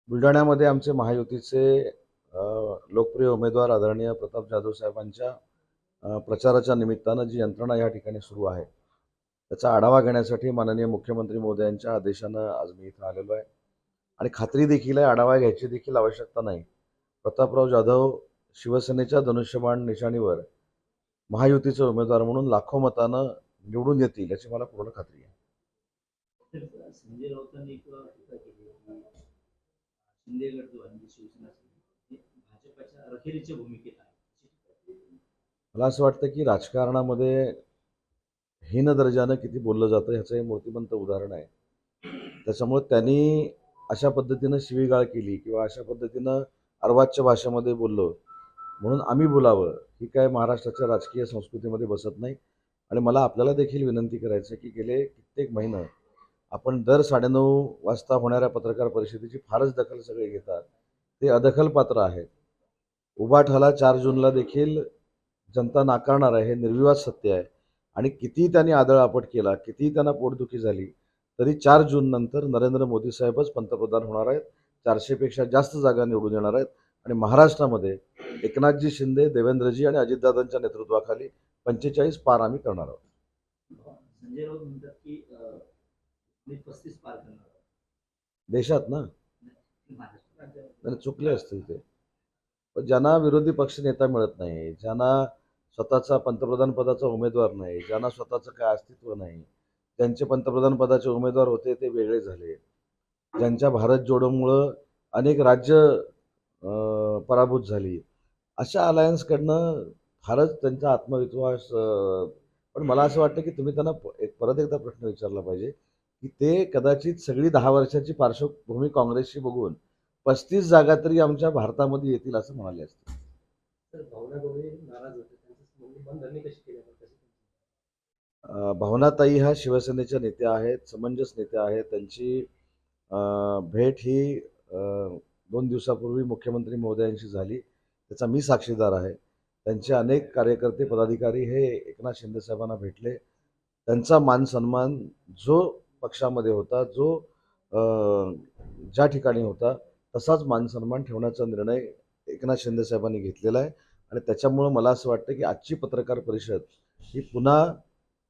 बुलढाण्यामध्ये आमचे महायुतीचे लोकप्रिय उमेदवार आदरणीय प्रताप जाधव साहेबांच्या प्रचाराच्या निमित्तानं जी यंत्रणा या ठिकाणी सुरू आहे त्याचा आढावा घेण्यासाठी माननीय मुख्यमंत्री महोदयांच्या आदेशानं आज मी इथं आलेलो आहे आणि खात्री देखील आहे, आढावा घ्यायची देखील आवश्यकता नाही. प्रतापराव जाधव शिवसेनेच्या धनुष्यबाण निशाणीवर महायुतीचे उमेदवार म्हणून लाखो मतानं निवडून येतील याची मला पूर्ण खात्री आहे. संजय राऊतांनी एक टीका केली की शिंदे गट जो आहे शिवसेना भाजपच्या अखेरीच्या भूमिकेत आहे. मला असं वाटतं की राजकारणामध्ये हीन दर्जानं किती बोललं जातं ह्याचं हे मूर्तिमंत उदाहरण आहे. त्याच्यामुळे त्यांनी अशा पद्धतीनं शिवीगाळ केली किंवा अशा पद्धतीनं अर्वाच्य भाषेमध्ये बोललो म्हणून आम्ही बोलावं ही काय महाराष्ट्राच्या राजकीय संस्कृतीमध्ये बसत नाही. आणि मला आपल्याला देखील विनंती करायचं आहे की गेले कित्येक महिने आपण दर 9:30 वाजता होणाऱ्या पत्रकार परिषदेची फारच दखल सगळे घेतात. ते अदखलपात्र आहेत. उभाठाला 4 जूनला देखील जनता नाकारणार आहे, हे निर्विवाद सत्य आहे. आणि किती त्यांनी आदळआपट केला, किती त्यांना पोटदुखी झाली, तरी 4 जून नंतर नरेंद्र मोदी साहेबच पंतप्रधान होणार आहेत. 400 पेक्षा जास्त जागा निवडून येणार आहेत आणि महाराष्ट्रामध्ये एकनाथजी शिंदे, देवेंद्रजी आणि अजितदादांच्या नेतृत्वाखाली 45 पार आम्ही करणार आहोत. संजय राऊत म्हणतात की 35 पार करणार देशात ना चुकले असतील ते. पण ज्यांना विरोधी पक्ष नेता मिळत नाही, ज्यांना स्वतःचा पंतप्रधान पदाचा उमेदवार नाही, ज्यांना स्वतःचं काय अस्तित्व नाही, ज्यांचे पंतप्रधान पदाचे उमेदवार होते ते वेगळे झाले, ज्यांच्या भारत जोडोमुळं अनेक राज्य पराभूत झाली, अशा अलायन्सकडनं फारच त्यांचा आत्मविश्वास. पण मला असं वाटतं की तुम्ही त्यांना परत एकदा प्रश्न विचारला पाहिजे की ते कदाचित सगळी 10 वर्षाची पार्श्वभूमी काँग्रेसची बघून 35 जागा तरी आमच्या भारतामध्ये येतील असं म्हणाले असते. भावनाताई ह्या शिवसेनेच्या नेत्या आहेत, समंजस नेत्या आहेत. त्यांची भेट ही 2 दिवसापूर्वी मुख्यमंत्री महोदयांशी झाली. त्याचा मी साक्षीदार आहे. त्यांचे अनेक कार्यकर्ते पदाधिकारी हे एकनाथ शिंदे साहेबांना भेटले. त्यांचा मान सन्मान जो पक्षामध्ये होता, जो ज्या ठिकाणी होता तसाच मान सन्मान ठेवण्याचा निर्णय एकनाथ शिंदे साहेबांनी घेतलेला आहे. आणि त्याच्यामुळं मला असं वाटतं की आजची पत्रकार परिषद ही पुन्हा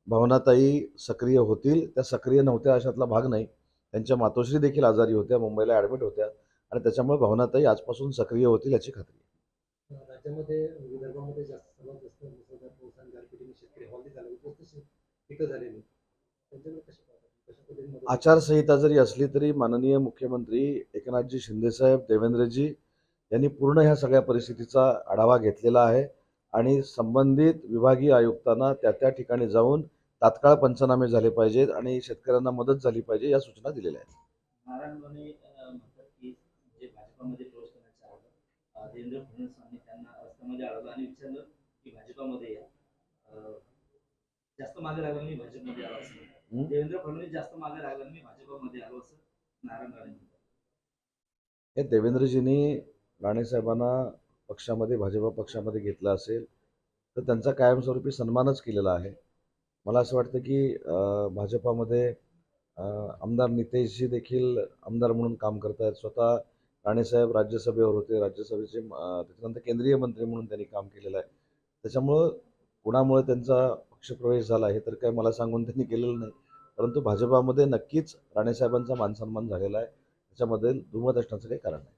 भावनाताई सक्रिय होतील. त्या सक्रिय नव्हत्या अशातला भाग नाही. त्यांच्या मातोश्री देखील आजारी होत्या, मुंबईला ॲडमिट होत्या आणि त्याच्यामुळे भावनाताई आजपासून सक्रिय होतील याची खात्री आहे. राज्यामध्ये विदर्भामध्ये सर्वात जास्त मुसळधार पाऊस आणि गारपिटीने शेतकरी हवालदिल झाले, उपस्थित पिकं झालेली त्यांच्याकडे कशा आचारसंहिता जरी असली तरी माननीय मुख्यमंत्री एकनाथजी शिंदेसाहेब, देवेंद्रजी यांनी पूर्ण ह्या सगळ्या परिस्थितीचा आढावा घेतलेला आहे आणि संबंधित विभागीय आयुक्तांना त्या ठिकाणी जाऊन तात्काळ पंचनामे झाले पाहिजेत आणि शेतकऱ्यांना मदत झाली पाहिजे या सूचना दिलेल्या आहेत. नारायणवाणी म्हणतात की जे भाजपामध्ये प्रवेश करण्याचं आहे देवेंद्र फडणवीसांनी त्यांना रस्त्यामध्ये अडवलं आणि विचारलं की भाजपामध्ये या. जास्त मागे लागलं मी भाजपमध्ये आलो असं. देवेंद्र फडणवीस जास्त मागे लागलं मी भाजपमध्ये आलो असं नारायणवाणी म्हणतात. हे देवेंद्रजींनी राणेसाहेबांना पक्षामध्ये भाजपा पक्षामध्ये घेतलं असेल तर त्यांचा कायमस्वरूपी सन्मानच केलेला आहे. मला असं वाटतं की भाजपामध्ये आमदार नितेशजी देखील आमदार म्हणून काम करत आहेत. स्वतः राणेसाहेब राज्यसभेवर होते, राज्यसभेचे त्याच्यानंतर केंद्रीय मंत्री म्हणून त्यांनी काम केलेलं आहे. त्याच्यामुळं कुणामुळे त्यांचा पक्षप्रवेश झाला हे तर काय मला सांगून त्यांनी केलेलं नाही, परंतु भाजपामध्ये नक्कीच राणेसाहेबांचा मानसन्मान झालेला आहे. त्याच्यामध्ये दुमत असण्याचं काही कारण नाही.